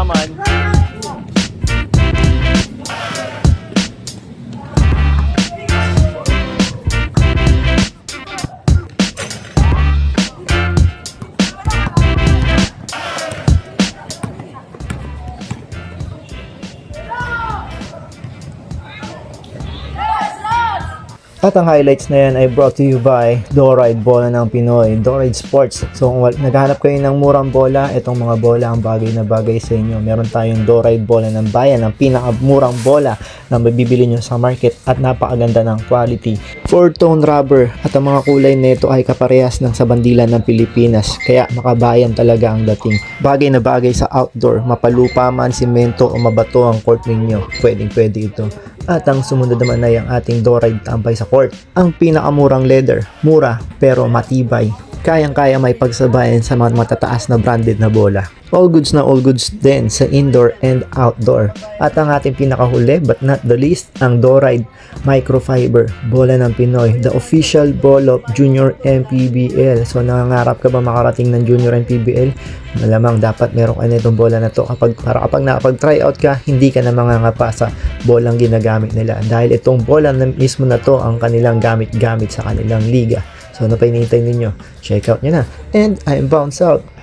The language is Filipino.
naman. At ang highlights na yan ay brought to you by Doride Bola ng Pinoy, Doride Sports. So kung naghahanap kayo ng murang bola, itong mga bola ang bagay na bagay sa inyo. Meron tayong Doride Bola ng Bayan, ang pinakamurang bola na mabibili nyo sa market at napakaganda ng quality. 4-tone rubber at ang mga kulay nito ay kaparehas ng sa bandila ng Pilipinas. Kaya makabayan talaga ang dating. Bagay na bagay sa outdoor, mapalupa man, simento o mabato ang court ninyo. Pwedeng-pwede ito. At ang sumunod naman ay ang ating Doride tambay sa court. Ang pinakamurang leather, mura pero matibay. Kayang-kaya may pagsabayan sa mga matataas na branded na bola. All goods na all goods din sa indoor and outdoor. At ang ating pinakahuli but not the least, ang Doride Microfiber, bola ng Pinoy, the official ball of Junior MPBL. So nangangarap ka ba makarating ng Junior MPBL? Malamang dapat meron ka nitong bola na to para kapag nakapag-try out ka, hindi ka na mangangapa sa bolang ginagamit nila. Dahil itong bola na mismo na to ang kanilang gamit-gamit sa kanilang liga. So ano pa hinihintay ninyo? Check out nyo na. And I'm bounce out.